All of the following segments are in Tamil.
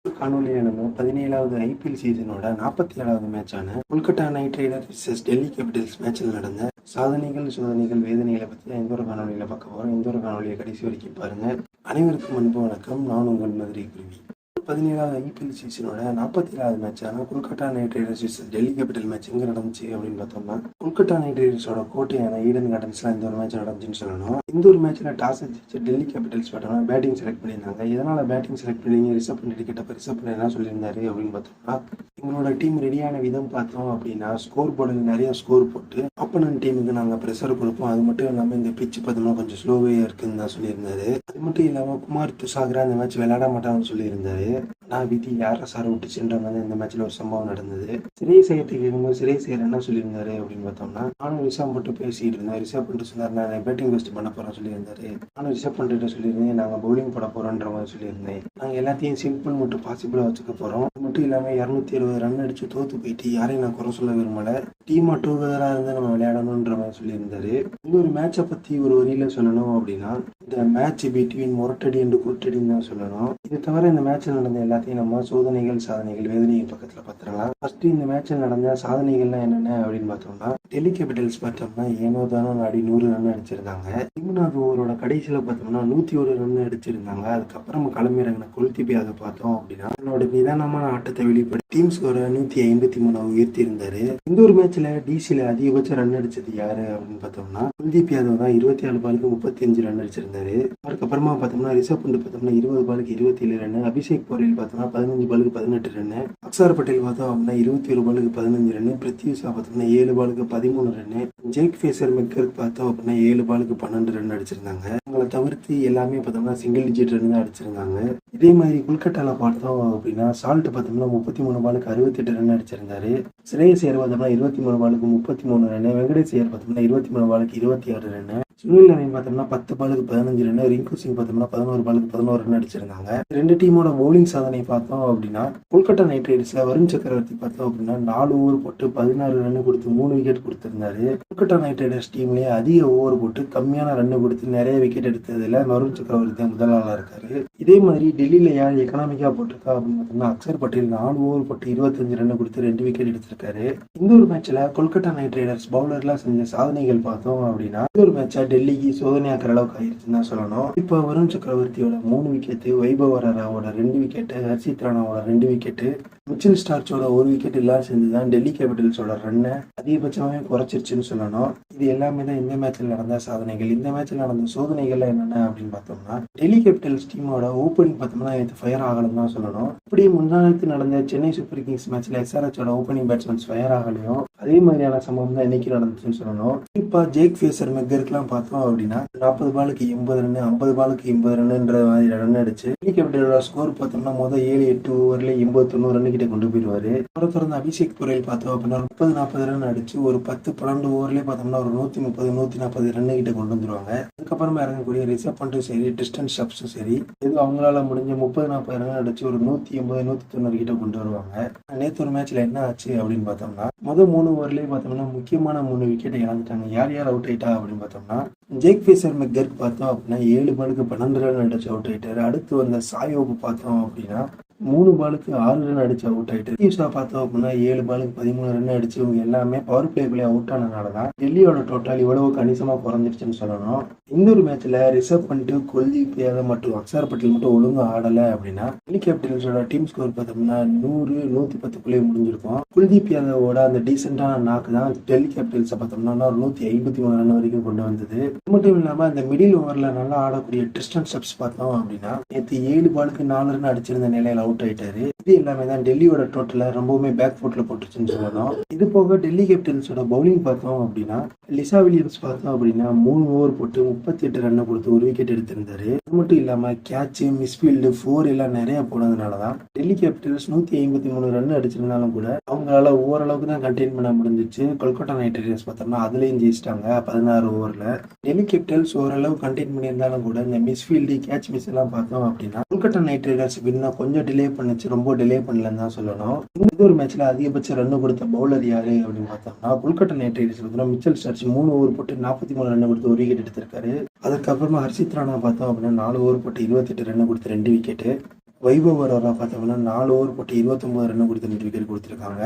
காணொலியில் நம்ம 17வது ஐபிஎல் சீசனோட 47வது மேட்சான Kolkata Knight Riders vs Delhi Capitals மேட்சில் நடந்த சாதனைகள், சோதனைகள், வேதனைகளை பற்றி தான் இந்த ஒரு காணொலியில் பார்க்க போகிறோம். இந்த ஒரு காணொலியை கடைசி வரைக்கும் பாருங்கள். அனைவருக்கும் அன்பு வணக்கம். நான் உங்கள் மதுரை குருவி. 17வது ஐபிஎல் சீசனோட 47வது மேட்சான Kolkata Knight Riders vs Delhi Capital match எங்கே நடந்துச்சு அப்படின்னு பார்த்தோம்னா, கொல்கத்தா நைட் ரைடர்ஸோட கோட்டையான ஈடன் கார்டன்ஸ்லாம் இந்த ஒரு மேட்ச் நடந்துச்சுன்னு சொல்லணும். இந்த ஒரு மேட்ச்சில் டாஸ் அடிச்சு டெல்லி கேபிட்டல்ஸ் பார்த்தோம்னா பேட்டிங் செலக்ட் பண்ணியிருந்தாங்க. எதனால் பேட்டிங் செலக்ட் பண்ணி ரிசர்வ் பண்ணிட்டு கேட்டப்ப ரிசர்வ் பண்ண என்ன சொல்லியிருந்தாரு அப்படின்னு பார்த்தோம்னா, எங்களோட டீம் ரெடியான விதம் பார்த்தோம் அப்படின்னா ஸ்கோர் போர்டில் நிறைய ஸ்கோர் போட்டு ஆப்போனன்ட் டீமுக்கு நாங்கள் ப்ரெஷர் கொடுப்போம். அது மட்டும் இல்லாமல் இந்த பிச்சு பார்த்தோம்னா கொஞ்சம் ஸ்லோவே இருக்குன்னு தான் சொல்லியிருந்தாரு. அது மட்டும் இல்லாமல் குமார் துஷாகரா இந்த மேட்ச் விளையாட மாட்டாங்கன்னு சொல்லியிருந்தாரு. நான் விதி யாரை சார விட்டுச்சுன்ற மாதிரி இந்த மேட்ச்ல ஒரு சம்பவம் நடந்தது. சிறை செய்யறதுக்கு இருக்கும்போது சிறை செய்யற என்ன சொல்லியிருந்தாரு அப்படின்னு பார்த்தோம்னா, நானும் ரிசர்வ் மட்டும் பேசிட்டு இருந்தேன். ரிசர்வ் பண்ணிட்டு சொன்னார் நான் பேட்டிங் பெஸ்ட் பண்ண போறேன் சொல்லியிருந்தாரு. நானும் ரிசர்வ் பண்ணிட்டு சொல்லியிருந்தேன் நாங்கள் பவுலிங் போட போறோன்ற மாதிரி சொல்லியிருந்தேன். நாங்கள் எல்லாத்தையும் சிம்பிள் மட்டும் பாசிபிளா வச்சுக்க போறோம். அது மட்டும் இல்லாமல் 270 ரன் அடிச்சு தோத்து போயிட்டு யாரையும் நான் குறை சொல்ல விரும்பல. டீமா டூகெதரா இருந்து நம்ம விளையாடணுன்ற மாதிரி சொல்லியிருந்தாரு. இந்த ஒரு மேட்சை பத்தி ஒரு வரியில சொல்லணும் அப்படின்னா, இந்த மேட்ச் பிட்வீன் முரட்டடி என்று குருட்டடின்னு தான் சொல்லணும். இது தவிர இந்த மேட்ச்ல நடந்த எல்லாத்தையும் நம்ம சோதனைகள், சாதனைகள், வேதனைகள் பக்கத்துல பார்த்துக்கலாம். ஃபர்ஸ்ட் இந்த மேட்ச்ல நடந்த சாதனைகள்லாம் என்னென்ன அப்படின்னு பார்த்தோம்னா, டெல்லி கேபிட்டல்ஸ் பார்த்தோம்னா ஏனோ தானோ நாடி 100 ரன் அடிச்சிருந்தாங்க. 3வது ஓவரோட கடைசியில பார்த்தோம்னா 101 ரன் அடிச்சிருந்தாங்க. அதுக்கப்புறம் களமிறங்கின குல்தீப் யாதவ் பார்த்தோம் அப்படின்னா என்னோட நிதானமான ஆட்டத்தை வெளிப்படுத்தி டீம் ஸ்கோரை 153 உயர்த்தி இருந்தாரு. இந்த ஒரு மேட்ச்ல டிசில அதிகபட்ச ரன் அடிச்சது யாரு அப்படின்னு பார்த்தோம்னா குல்தீப் யாதவ் தான். 27 பாலுக்கு 35 ரன் அடிச்சிருந்தாரு. அதுக்கப்புறமா பார்த்தோம்னா ரிஷப் பண்ட் பார்த்தோம்னா 20 பாலுக்கு 27 ரன், அபிஷேக் போரேல் பார்த்தோம்னா 15 பாலுக்கு 18 ரன், அக்ஷர் பட்டேல் பார்த்தோம் அப்படின்னா 21 பாலுக்கு 15 ரன், பிருத்வி ஷா பார்த்தோம்னா 7 பாலுக்கு 13 ரன், ஜேக் ஃபேசர் மெக்கர் பார்த்தோம் அப்படின்னா 7 பாலுக்கு 12 ரன் அடிச்சிருந்தாங்க. அவங்களை தவிர்த்து எல்லாமே பார்த்தோம்னா சிங்கிள் டிஜிட் ரன் தான் அடிச்சிருந்தாங்க. இதே மாதிரி கொல்கட்டால பார்த்தோம் அப்படின்னா சால்ட் பார்த்தோம்னா 33 பாலுக்கு 68 ரன் அடிச்சிருந்தாரு. ஸ்ரேயஸ் ஐயர் பார்த்தோம்னா 23 பாலுக்கு 33 ரன், வெங்கடேஷ் ஐயர் பார்த்தோம்னா 23 பாலுக்கு 26 ரன், சுனில் நரேன் பார்த்தோம்னா 10 பாலுக்கு 15 ரன், ரிங்கு சிங் பார்த்தோம்னா 11 பாலுக்கு 11 ரன் அடிச்சிருந்தாங்க. ரெண்டு டீமோட பவுலிங் சாதனை பார்த்தோம் அப்படின்னா, கொல்கத்தா நைட் ரைடர்ஸ்ல வருண் சக்கரவர்த்தி பார்த்தோம் அப்படின்னா 4 ஓவர் போட்டு 16 ரன் கொடுத்து 3 விக்கெட் கொடுத்திருந்தாரு. கொல்கத்தா நைட் ரைடர்ஸ் டீம்லயே அதிக ஓவர் போட்டு கம்மியான ரன் கொடுத்து நிறைய விக்கெட் எடுத்ததுல வருண் சக்கரவர்த்தி முதல் ஆளா இருக்காரு. இதே மாதிரி டெல்லியில யார் எக்கனாமிக்கா போட்டிருக்கா அப்படின்னு பார்த்தோம்னா அக்ஷர் பட்டேல் 4 ஓவர் போட்டு 25 ரன் கொடுத்து 2 விக்கெட் எடுத்திருக்காரு. இந்த ஒரு மேட்ச்ல கொல்கத்தா நைட் ரைடர்ஸ் பவுலர்லாம் செஞ்ச சாதனைகள் பார்த்தோம் அப்படின்னா இந்த ஒரு மேட்சா டெல்லிக்கு சோதனையாக்குற அளவுக்கு ஆயிருச்சுன்னு தான் சொல்லணும். இப்போ வருண் சக்கரவர்த்தியோட 3 விக்கெட், வைபவ் வராராவோட 2 விக்கெட், ஹர்ஷித் ராணாவோட 2 விக்கெட், மிச்சல் ஸ்டார்ச்சோட 1 விக்கெட் எல்லாம் சேர்ந்துதான் டெல்லி கேபிட்டல்ஸோட ரன்னை அதிகபட்சமாவே குறைச்சிருச்சுன்னு சொல்லணும். இது எல்லாமே தான் இந்த மேட்ச்ல நடந்த சாதனைகள். இந்த மேட்ச்ல நடந்த சோதனைகள் என்னென்ன அப்படின்னு பார்த்தோம்னா, டெல்லி கேபிட்டல்ஸ் டீமோட ஓப்பனிங் பார்த்தோம்னா இது ஃபயர் ஆகலன்னு தான் சொல்லணும். இப்படி முன்னாடி நடந்த சென்னை சூப்பர் கிங்ஸ் மேட்ச்ல எஸ்ஆர்எச்சோட ஓப்பனிங் பேட்ஸ்மேன்ஸ் ஃபயர் ஆகலையும் அதே மாதிரியான சம்பவம் தான் இன்னைக்கு நடந்துச்சுன்னு சொல்லணும். இப்போ ஜேக் ஃபேசர் மெக்கருக்குலாம் பார்த்தோம் அப்படின்னா 40 பாலுக்கு 80 ரன், 50 பாலுக்கு 80 ரன்ன்ற மாதிரி ரன் அடிச்சு டெல்லி கேபிட்டலோட ஸ்கோர் பார்த்தோம்னா 7-8 ஓவர்ல 89 ரன் கிட்ட கொண்டு போயிடுவாரு. தொடர்ந்து அபிஷேக் போரேல் பார்த்தோம் அப்படின்னா 30-40 ரன் அடிச்சு ஒரு 10-12 ஓவர்லயே பார்த்தோம்னா ஒரு 130-140 ரன் கிட்ட கொண்டு வந்துருவாங்க. அதுக்கப்புறமா இறங்கக்கூடிய ரிஷப் பண்ட்டும் சரி, டிஸ்டன்ஸ் ஷாட்ஸும் சரி, இது அவங்களால முடிஞ்ச 30-40 ரன் அடிச்சு ஒரு 180-190 கிட்ட கொண்டு வருவாங்க. நேற்று ஒரு மேட்ச்ல என்ன ஆச்சு அப்படின்னு பார்த்தோம்னா 3 ஓவர்லயே பார்த்தோம்னா முக்கியமான 3 விக்கெட்டை இழந்துட்டாங்க. யார் யார் அவுட் ஆயிட்டா அப்படின்னு பார்த்தோம்னா, ஜேக் ஃபேசர் மெக்கர் பார்த்தோம் அப்படின்னா 7 பாலுக்கு 12 ரன் அடிச்சு அவுட் ஆயிட்டாரு. அடுத்து வந்த சாயோக்கு பார்த்தோம் அப்படின்னா 3 பாலுக்கு 6 ரன் அடிச்சு அவுட் ஆயிட்டு, பிருத்வி பார்த்தோம் அப்படின்னா 7 பாலுக்கு 13 ரன் அடிச்சு இவங்க எல்லாமே பவர் பிளே அவுட் ஆனதுனாலதான் டெல்லியோட டோட்டல் இவ்வளவு கணிசமா குறைஞ்சிருச்சுன்னு சொல்லணும். இந்த ஒரு மேட்ச்ல ரிசர்வ் பண்ணிட்டு குல்தீப் யாதவ் மற்றும் அக்ஷர் பட்டேல் மட்டும் ஒழுங்கா ஆடல அப்படின்னா டெல்லி கேபிட்டல்ஸோட டீம் ஸ்கோர் பார்த்தோம்னா 100-110 முடிஞ்சிருக்கும். குல்தீப் யாதவோட அந்த டீசென்டான நாக்கு தான் டெல்லி கேபிட்டல்ஸை பார்த்தோம்னா 153 ரன் வரைக்கும் கொண்டு வந்தது. அது மட்டும் இல்லாம அந்த மிடில் ஓவர்ல நல்லா ஆடக்கூடிய டிஸ்டன் ஸ்டெப்ஸ் பார்த்தோம் அப்படின்னா நேற்று 7 பாலுக்கு 4 ரன் அடிச்சிருந்த நிலையில அவுட் ஆயிட்டாரு. இது எல்லாமே தான் டெல்லியோட டோட்டல ரொம்பவுமே பேக் ஃபுட்ல போட்டுருச்சுன்னு சொல்லணும். இது போக டெல்லி கேபிட்டல்ஸோட பவுலிங் பார்த்தோம் அப்படின்னா லிசா வில்லியம்ஸ் பார்த்தோம் அப்படின்னா 3 ஓவர் போட்டு 38 ரன் கொடுத்து 1 விக்கெட் எடுத்திருந்தாரு. அது மட்டும் இல்லாம கேட்ச், மிஸ்ஃபீல்டு, 4 எல்லாம் நிறைய போனதுனாலதான் டெல்லி கேபிட்டல்ஸ் 153 ரன் அடிச்சிருந்தாலும் கூட அவங்களால ஓரளவுக்கு தான் கண்டெயின் பண்ண முடிஞ்சிச்சு. கொல்கத்தா நைட் ரைடர்ஸ் பார்த்தோம்னா அதுலயும் ஜெயிச்சிட்டாங்க 16 ஓவர்ல. டெல்லி கேபிட்டல்ஸ் ஓரளவு கண்டெயின் பண்ணியிருந்தாலும் கூட இந்த மிஸ்ஃபீல்டு, கேட்ச் மிஸ் எல்லாம் பார்த்தோம் அப்படின்னா கொல்கத்தா நைட் ரைடர்ஸ் வின்னா கொஞ்சம் டிலே பண்ணுச்சு, ரொம்ப டிலே பண்ணலன்னு தான் சொல்லணும். இந்த ஒரு மேட்ச்ல அதிகபட்ச ரன் கொடுத்த பவுலர் யாரு அப்படின்னு பார்த்தோம்னா கொல்கத்தா நைட் ரைடர்ஸ் பார்த்தோம்னா மிச்சல் ஸ்டார்ச் 3 ஓவர் போட்டு 43 ரன் கொடுத்து 1 விக்கெட் எடுத்திருக்காரு. அதுக்கப்புறமா ஹர்ஷித் ராணா பார்த்தோம் அப்படின்னா 4 ஓவர் போட்டு 28 ரன் கொடுத்து 2 விக்கெட். வைபவ் அரோரா பார்த்தோம்னா 4 ஓவர் போட்டு 29 ரன் கொடுத்து 2 விக்கெட் கொடுத்துருக்காங்க.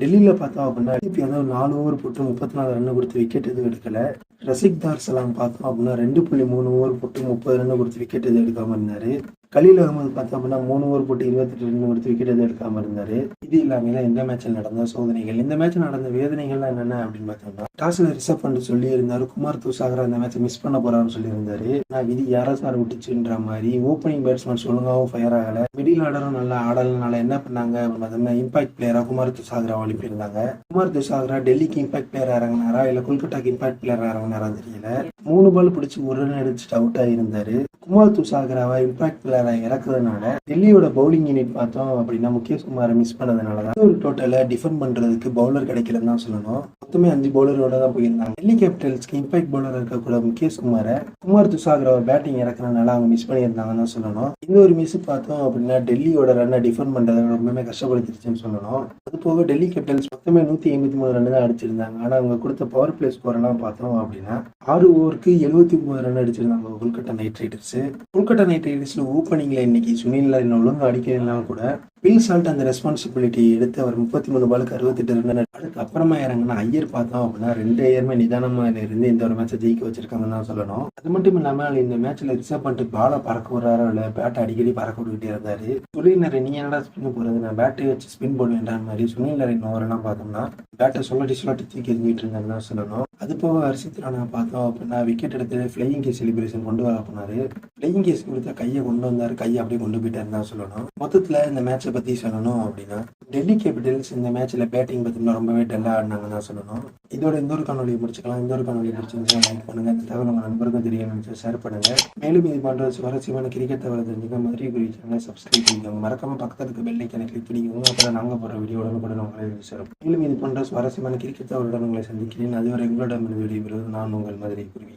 டெல்லியில் பார்த்தோம் அப்படின்னா வந்து 4 ஓவர் போட்டு 34 ரன் கொடுத்து விக்கெட் எதுவும் எடுக்கல. ரசிக் தார்சலாம் பார்த்தோம் அப்படின்னா 2.3 ஓவர் போட்டு 30 ரன் கொடுத்து விக்கெட் எதுவும் எடுக்காம இருந்தாரு. கலீல் அகமது பார்த்தோம் அப்படின்னா 3 ஓவர் போட்டு 28 ரன் கொடுத்து விக்கெட் எதுவும் எடுக்காம இருந்தாரு. இது இல்லாமல் தான் இந்த மேட்சில் நடந்த சோதனைகள். இந்த மேட்சில் நடந்த வேதனைகள்லாம் என்னென்ன அப்படின்னு பார்த்தோம்னா, டாஸ்ல ரிசர்வ் பண்ணி சொல்லியிருந்தாரு குமார் துசாகரா இந்த மேட்சை மிஸ் பண்ண போறான்னு சொல்லியிருந்தாரு. நான் விதி யாரா சார் விட்டுச்சுன்ற மாதிரி ஓப்பனிங் பேட்ஸ்மேன் ஒழுங்காவும் ஃபயர் ஆகல. மிடில் ஆர்டரும் நல்லா ஆடலனால என்ன பண்ணாங்க பார்த்தோம்னா இம்பாக்ட் பிளேயரா குமார் துசாகரா அனுப்பியிருந்தாங்க. குமார் துசாகரா டெல்லிக்கு இம்பாக்ட் பிளேயர் இறங்கினாரா இல்ல கொல்கட்டாக்கு இம்பாக்ட் பிளேயர் இறங்கினாரா தெரியல. 3 பால் பிடிச்சி 1 ரன் அடிச்சுட்டு அவுட் ஆகியிருந்தாரு. குமார் துசாகராவை இம்பாக்ட் பிளேயரை இறக்குறதுனால டெல்லியோட பவுலிங் யூனிட் பார்த்தோம் அப்படின்னா முகேஷ் குமாரை மிஸ் பண்ணதுனாலதான் ஒரு டோட்டலை டிஃபெண்ட் பண்றதுக்கு பவுலர் கிடைக்கலன்னு தான் சொல்லணும். மொத்தமே 5 பவுலரோட தான் போயிருந்தாங்க. டெல்லி கேபிட்டல்ஸ்க்கு இம்பாக்ட் பவுலர் இருக்கக்கூட முகேஷ் குமாரை குமார் துசாகராவை பேட்டிங் இறக்குறதுனால அவங்க மிஸ் பண்ணியிருந்தாங்கன்னு தான் சொல்லணும். இன்னொரு மிஸ் பார்த்தோம் அப்படின்னா டெல்லியோட ரன்னை டிஃபெண்ட் பண்றதை ரொம்பவே கஷ்டப்படுத்திருச்சுன்னு சொல்லணும். அது போக டெல்லி கேபிட்டல்ஸ் மொத்தமே 183 ரன் தான் அடிச்சிருந்தாங்க. ஆனா அவங்க கொடுத்த பவர் பிளே ஸ்கோர் எல்லாம் பார்த்தோம் அப்படின்னா 6 ஓவருக்கு 79 ரன் அடிச்சிருந்தாங்க Kolkata Knight Riders. Kolkata Knight ரைடர்ஸ்ல ஓப்பனிங்ல இன்னைக்கு சுனில் நரேன் ஒழுங்கு அடிக்கலாம் கூட பில் சால்ட் அந்த ரெஸ்பான்சிபிலிட்டி எடுத்து அவர் 33 பாலுக்கு 68 ரன் அதுக்கு அப்புறமா இறங்கினா ஐயர் பார்த்தோம் அப்படின்னா 2 ஐயருமே நிதானமா இருந்து இந்த ஒரு மேட்சை ஜெயிக்க வச்சிருக்காங்கன்னு தான் சொல்லணும். அது மட்டும் இல்லாமல் இந்த மேட்ச்ல ரிசர்வ் பண்ணிட்டு பாலை பறக்க விடுறாரோ இல்லை பேட்டை அடிக்கடி பறக்க விட்டுக்கிட்டே இருந்தாரு. சுனில் நரேன் நீ என்னடா ஸ்பின் போறது, நான் பேட்டை வச்சு ஸ்பின் போடுவேன்ற மாதிரி சுனில் நரேன் ஓவரெல்லாம் பார்த்தோம்னா பேட்டை சொல்லி தூக்கி எறிஞ்சிட்டு இருந்தாங்கன்னு தான் சொல்லணும். அது போக ஹர்ஷித் ராணா பார்த்தோம் அப்படின்னா விக்கெட் எடுத்து ஃபிளையிங் கேஸ் செலிப்ரேஷன் கொண்டு வர போனாரு. ஃபிளையிங் கேஸ் கொடுத்தா கையை கொண்டு வந்தாரு, கையை அப்படியே கொண்டு போயிட்டாருன்னு தான் சொல்லணும். மொத்தத்தில் இந்த மேட்சை பற்றி சொல்லணும் அப்படின்னா டெல்லி கேபிட்டல்ஸ் இந்த மேட்ச்ல பேட்டிங் பார்த்தீங்கன்னா ரொம்பவே டல்லாக ஆடினாங்கன்னு தான் சொல்லணும். இதோட இந்த ஒரு காணொலியை முடிச்சுக்கலாம். இந்த ஒரு காணொலியை பிடிச்சிருந்தா லைக் பண்ணுங்க, இந்த தகவல் நம்ம நண்பருக்கும் தெரியணும்னு ஷேர் பண்ணுங்க. மேலும் இது போன்ற சுவாரஸ்யமான கிரிக்கெட் தகவலை தெரிஞ்சுக்க மதுரை குறி சேனலை சப்ஸ்கிரைப் பண்ணிக்கோங்க. மறக்காம பக்கத்தில் இருக்க பெல் ஐக்கானை கிளிக் பண்ணிக்கோங்க. அப்புறம் நாங்கள் போகிற வீடியோட கூட உங்களை சேரும். மேலும் இது போன்ற சுவாரஸ்யமான கிரிக்கெட் தகவலுடன் உங்களை சந்திக்கிறேன். அதுவரை எங்களோட விடைபெறுவது நான் உங்கள் மதுரை குருவி.